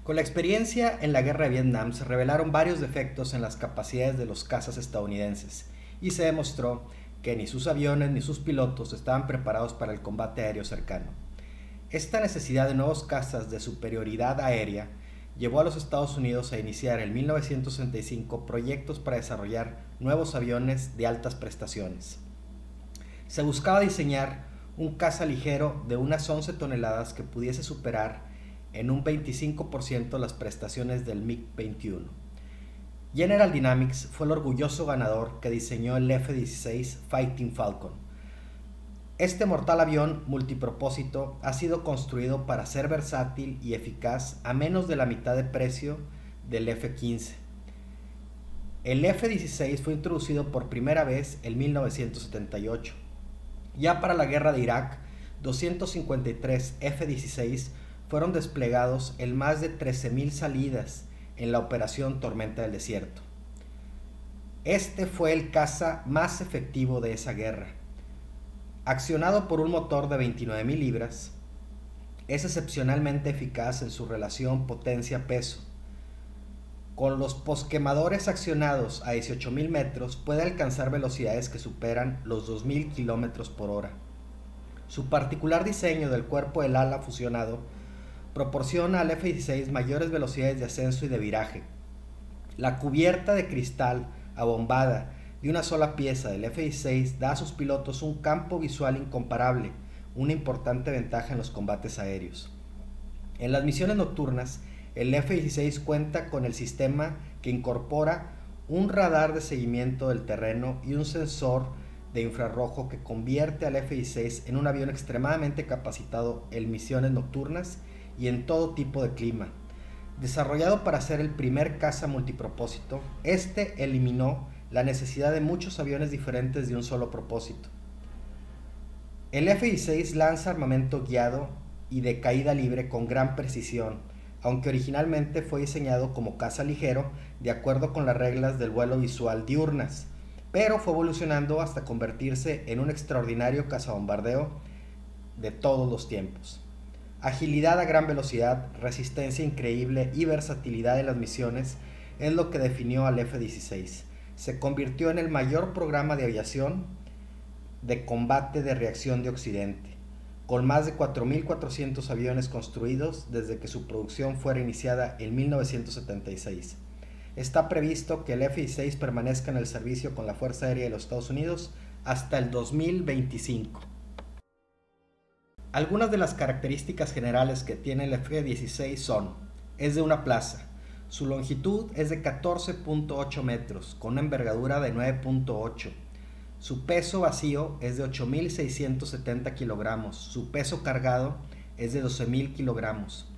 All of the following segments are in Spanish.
Con la experiencia en la guerra de Vietnam se revelaron varios defectos en las capacidades de los cazas estadounidenses y se demostró que ni sus aviones ni sus pilotos estaban preparados para el combate aéreo cercano. Esta necesidad de nuevos cazas de superioridad aérea llevó a los Estados Unidos a iniciar en 1965 proyectos para desarrollar nuevos aviones de altas prestaciones. Se buscaba diseñar un caza ligero de unas 11 toneladas que pudiese superar en un 25% las prestaciones del MiG-21. General Dynamics fue el orgulloso ganador que diseñó el F-16 Fighting Falcon. Este mortal avión multipropósito ha sido construido para ser versátil y eficaz a menos de la mitad de precio del F-15. El F-16 fue introducido por primera vez en 1978. Ya para la guerra de Irak, 253 F-16 fueron desplegados en más de 13,000 salidas en la operación Tormenta del Desierto. Este fue el caza más efectivo de esa guerra. Accionado por un motor de 29,000 libras, es excepcionalmente eficaz en su relación potencia-peso. Con los posquemadores accionados a 18,000 metros puede alcanzar velocidades que superan los 2,000 km por hora. Su particular diseño del cuerpo del ala fusionado proporciona al F-16 mayores velocidades de ascenso y de viraje. La cubierta de cristal abombada de una sola pieza del F-16 da a sus pilotos un campo visual incomparable, una importante ventaja en los combates aéreos. En las misiones nocturnas, el F-16 cuenta con el sistema que incorpora un radar de seguimiento del terreno y un sensor de infrarrojo que convierte al F-16 en un avión extremadamente capacitado en misiones nocturnas y en todo tipo de clima. Desarrollado para ser el primer caza multipropósito, este eliminó la necesidad de muchos aviones diferentes de un solo propósito. El F-16 lanza armamento guiado y de caída libre con gran precisión, aunque originalmente fue diseñado como caza ligero de acuerdo con las reglas del vuelo visual diurnas, pero fue evolucionando hasta convertirse en un extraordinario cazabombardeo de todos los tiempos. Agilidad a gran velocidad, resistencia increíble y versatilidad en las misiones es lo que definió al F-16. Se convirtió en el mayor programa de aviación de combate de reacción de Occidente, con más de 4,400 aviones construidos desde que su producción fuera iniciada en 1976. Está previsto que el F-16 permanezca en el servicio con la Fuerza Aérea de los Estados Unidos hasta el 2025. Algunas de las características generales que tiene el F-16 son: es de una plaza, su longitud es de 14,8 metros, con una envergadura de 9,8. Su peso vacío es de 8,670 kilogramos, su peso cargado es de 12,000 kilogramos.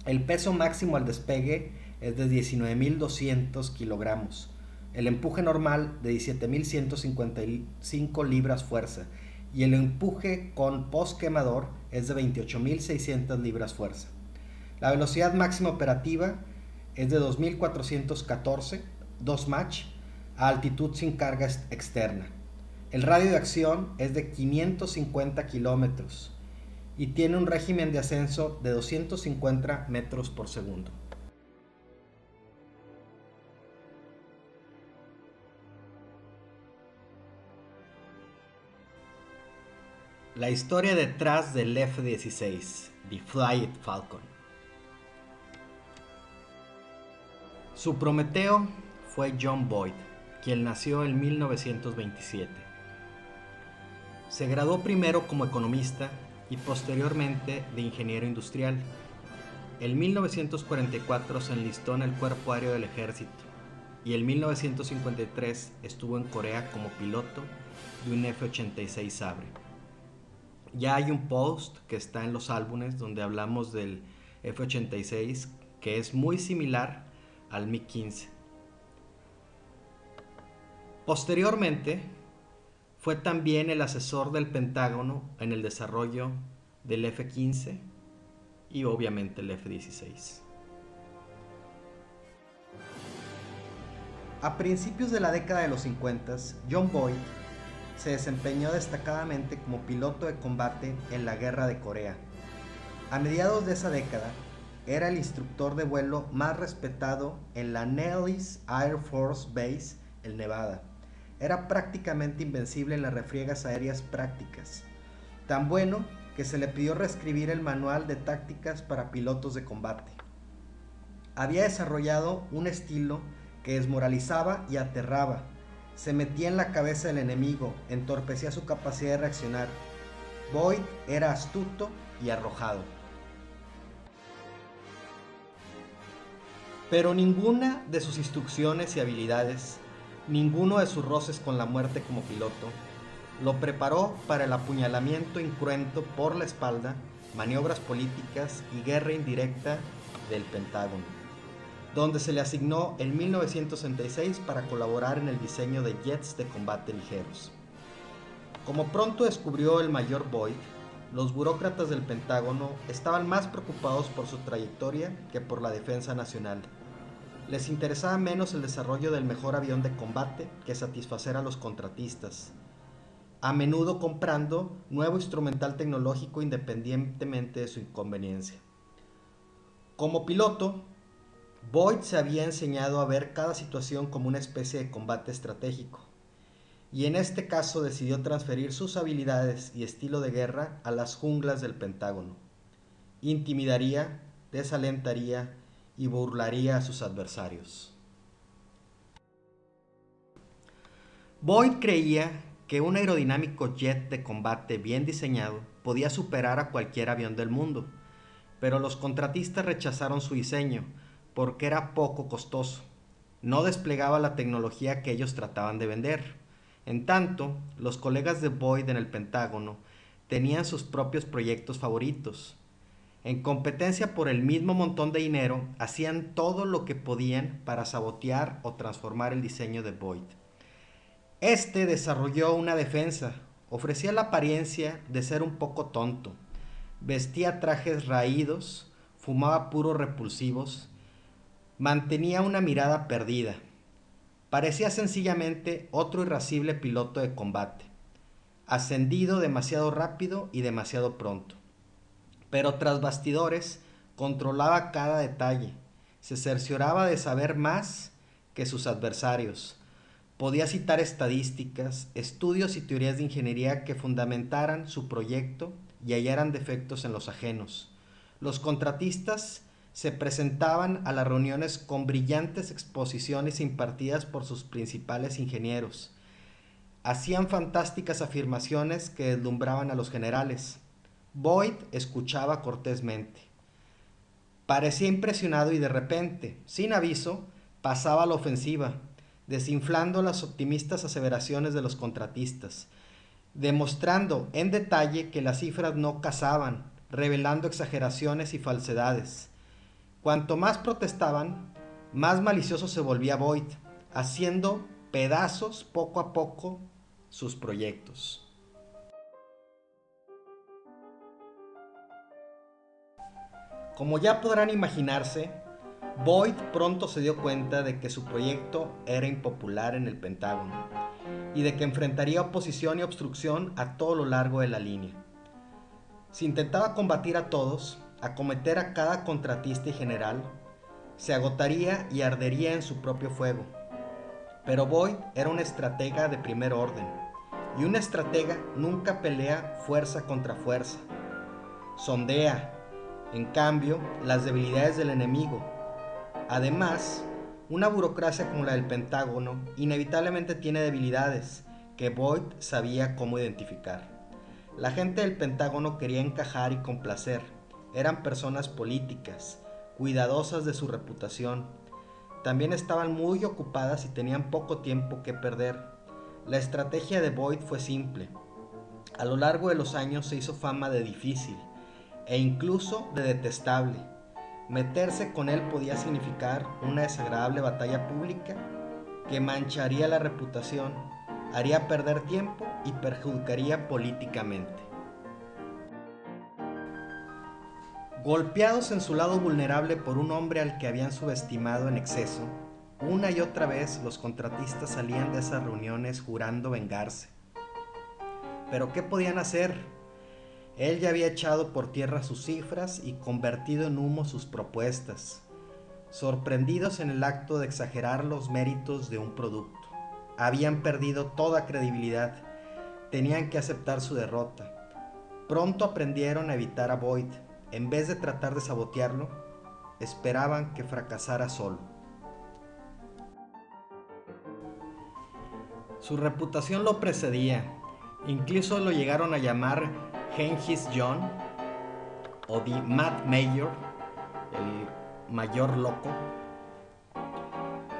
El peso máximo al despegue es de 19,200 kilogramos. El empuje normal de 17,155 libras fuerza y el empuje con posquemador es de 28,600 libras fuerza. La velocidad máxima operativa es de 2,414, 2 Mach, a altitud sin carga externa. El radio de acción es de 550 kilómetros y tiene un régimen de ascenso de 250 metros por segundo. La historia detrás del F-16, The Fly It Falcon. Su prometeo fue John Boyd, quien nació en 1927. Se graduó primero como economista y posteriormente de ingeniero industrial. En 1944 se enlistó en el Cuerpo Aéreo del Ejército y en 1953 estuvo en Corea como piloto de un F-86 Sabre. Ya hay un post que está en los álbumes donde hablamos del F-86 que es muy similar al MiG-15. Posteriormente, fue también el asesor del Pentágono en el desarrollo del F-15 y obviamente el F-16. A principios de la década de los 50, John Boyd se desempeñó destacadamente como piloto de combate en la Guerra de Corea. A mediados de esa década, era el instructor de vuelo más respetado en la Nellis Air Force Base, en Nevada. Era prácticamente invencible en las refriegas aéreas prácticas, tan bueno que se le pidió reescribir el manual de tácticas para pilotos de combate. Había desarrollado un estilo que desmoralizaba y aterraba, se metía en la cabeza del enemigo, entorpecía su capacidad de reaccionar. Boyd era astuto y arrojado. Pero ninguna de sus instrucciones y habilidades, ninguno de sus roces con la muerte como piloto, lo preparó para el apuñalamiento incruento por la espalda, maniobras políticas y guerra indirecta del Pentágono, donde se le asignó en 1966 para colaborar en el diseño de jets de combate ligeros. Como pronto descubrió el mayor Boyd, los burócratas del Pentágono estaban más preocupados por su trayectoria que por la defensa nacional. Les interesaba menos el desarrollo del mejor avión de combate que satisfacer a los contratistas, a menudo comprando nuevo instrumental tecnológico independientemente de su inconveniencia. Como piloto, Boyd se había enseñado a ver cada situación como una especie de combate estratégico, y en este caso decidió transferir sus habilidades y estilo de guerra a las junglas del Pentágono. Intimidaría, desalentaría y burlaría a sus adversarios. Boyd creía que un aerodinámico jet de combate bien diseñado podía superar a cualquier avión del mundo, pero los contratistas rechazaron su diseño porque era poco costoso. No desplegaba la tecnología que ellos trataban de vender. En tanto, los colegas de Boyd en el Pentágono tenían sus propios proyectos favoritos. En competencia por el mismo montón de dinero, hacían todo lo que podían para sabotear o transformar el diseño de Boyd. Este desarrolló una defensa. Ofrecía la apariencia de ser un poco tonto. Vestía trajes raídos, fumaba puros repulsivos, mantenía una mirada perdida. Parecía sencillamente otro irascible piloto de combate, ascendido demasiado rápido y demasiado pronto. Pero tras bastidores controlaba cada detalle, se cercioraba de saber más que sus adversarios. Podía citar estadísticas, estudios y teorías de ingeniería que fundamentaran su proyecto y hallaran defectos en los ajenos. Los contratistas se presentaban a las reuniones con brillantes exposiciones impartidas por sus principales ingenieros. Hacían fantásticas afirmaciones que deslumbraban a los generales. Boyd escuchaba cortésmente. Parecía impresionado y de repente, sin aviso, pasaba a la ofensiva, desinflando las optimistas aseveraciones de los contratistas, demostrando en detalle que las cifras no casaban, revelando exageraciones y falsedades. Cuanto más protestaban, más malicioso se volvía Boyd, haciendo pedazos poco a poco sus proyectos. Como ya podrán imaginarse, Boyd pronto se dio cuenta de que su proyecto era impopular en el Pentágono y de que enfrentaría oposición y obstrucción a todo lo largo de la línea. Si intentaba combatir a todos, acometer a cada contratista y general, se agotaría y ardería en su propio fuego. Pero Boyd era un estratega de primer orden, y un estratega nunca pelea fuerza contra fuerza. Sondea, en cambio, las debilidades del enemigo. Además, una burocracia como la del Pentágono inevitablemente tiene debilidades que Boyd sabía cómo identificar. La gente del Pentágono quería encajar y complacer. Eran personas políticas, cuidadosas de su reputación. También estaban muy ocupadas y tenían poco tiempo que perder. La estrategia de Boyd fue simple. A lo largo de los años se hizo fama de difícil e incluso de detestable. Meterse con él podía significar una desagradable batalla pública que mancharía la reputación, haría perder tiempo y perjudicaría políticamente. Golpeados en su lado vulnerable por un hombre al que habían subestimado en exceso, una y otra vez los contratistas salían de esas reuniones jurando vengarse. ¿Pero qué podían hacer? Él ya había echado por tierra sus cifras y convertido en humo sus propuestas, sorprendidos en el acto de exagerar los méritos de un producto. Habían perdido toda credibilidad, tenían que aceptar su derrota. Pronto aprendieron a evitar a Boyd. En vez de tratar de sabotearlo, esperaban que fracasara solo. Su reputación lo precedía. Incluso lo llegaron a llamar Genghis John o The Mad Mayor, el mayor loco,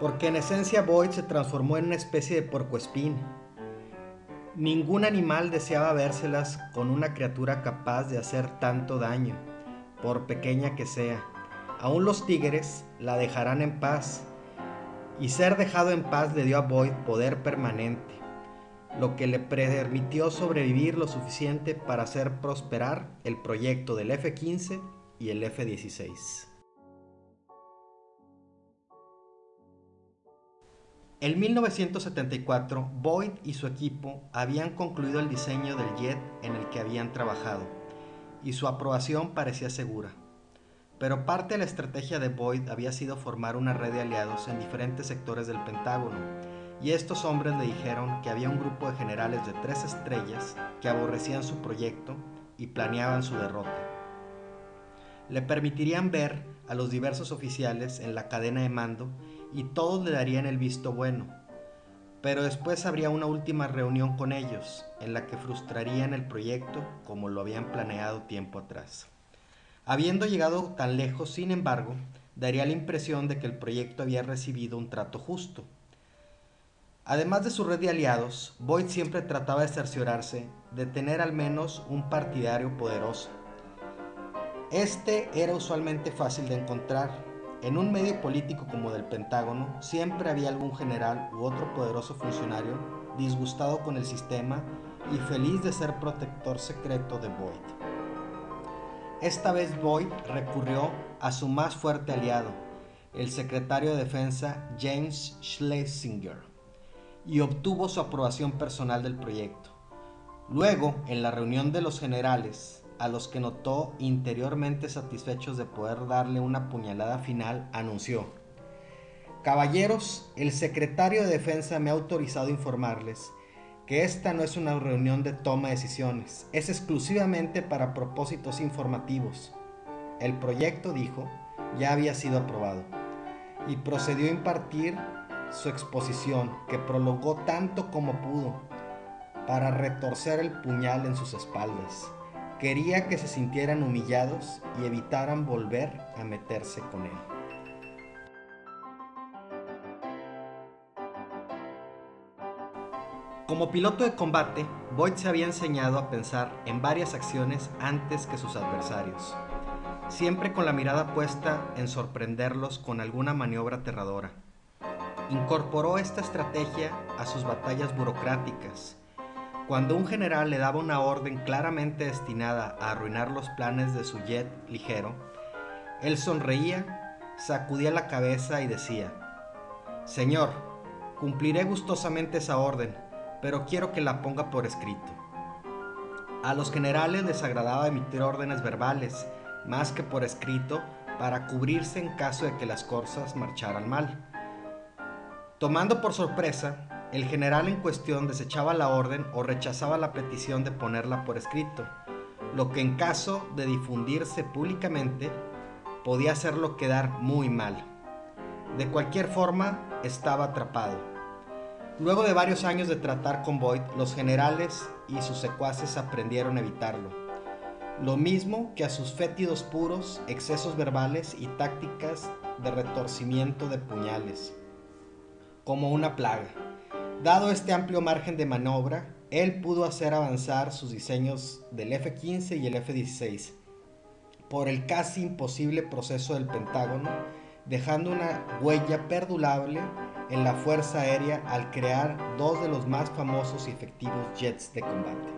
porque en esencia Boyd se transformó en una especie de puercoespín. Ningún animal deseaba vérselas con una criatura capaz de hacer tanto daño, por pequeña que sea. Aún los tigres la dejarán en paz, y ser dejado en paz le dio a Boyd poder permanente, lo que le permitió sobrevivir lo suficiente para hacer prosperar el proyecto del F-15 y el F-16. En 1974, Boyd y su equipo habían concluido el diseño del jet en el que habían trabajado, y su aprobación parecía segura. Pero parte de la estrategia de Boyd había sido formar una red de aliados en diferentes sectores del Pentágono, y estos hombres le dijeron que había un grupo de generales de 3 estrellas que aborrecían su proyecto y planeaban su derrota. Le permitirían ver a los diversos oficiales en la cadena de mando y todos le darían el visto bueno, pero después habría una última reunión con ellos en la que frustrarían el proyecto como lo habían planeado tiempo atrás. Habiendo llegado tan lejos, sin embargo, daría la impresión de que el proyecto había recibido un trato justo. Además de su red de aliados, Boyd siempre trataba de cerciorarse de tener al menos un partidario poderoso. Este era usualmente fácil de encontrar. En un medio político como del Pentágono, siempre había algún general u otro poderoso funcionario disgustado con el sistema y feliz de ser protector secreto de Boyd. Esta vez Boyd recurrió a su más fuerte aliado, el secretario de Defensa James Schlesinger, y obtuvo su aprobación personal del proyecto. Luego, en la reunión de los generales, a los que notó interiormente satisfechos de poder darle una puñalada final, anunció: «Caballeros, el secretario de Defensa me ha autorizado a informarles que esta no es una reunión de toma de decisiones, es exclusivamente para propósitos informativos». El proyecto, dijo, ya había sido aprobado, y procedió a impartir su exposición, que prolongó tanto como pudo para retorcer el puñal en sus espaldas. Quería que se sintieran humillados y evitaran volver a meterse con él. Como piloto de combate, Boyd se había enseñado a pensar en varias acciones antes que sus adversarios, siempre con la mirada puesta en sorprenderlos con alguna maniobra aterradora. Incorporó esta estrategia a sus batallas burocráticas. Cuando un general le daba una orden claramente destinada a arruinar los planes de su jet ligero, él sonreía, sacudía la cabeza y decía: «Señor, cumpliré gustosamente esa orden, pero quiero que la ponga por escrito». A los generales les agradaba emitir órdenes verbales, más que por escrito, para cubrirse en caso de que las cosas marcharan mal. Tomando por sorpresa, el general en cuestión desechaba la orden o rechazaba la petición de ponerla por escrito, lo que en caso de difundirse públicamente podía hacerlo quedar muy mal. De cualquier forma, estaba atrapado. Luego de varios años de tratar con Boyd, los generales y sus secuaces aprendieron a evitarlo, lo mismo que a sus fétidos puros, excesos verbales y tácticas de retorcimiento de puñales, como una plaga. Dado este amplio margen de maniobra, él pudo hacer avanzar sus diseños del F-15 y el F-16 por el casi imposible proceso del Pentágono, dejando una huella perdurable en la Fuerza Aérea al crear dos de los más famosos y efectivos jets de combate.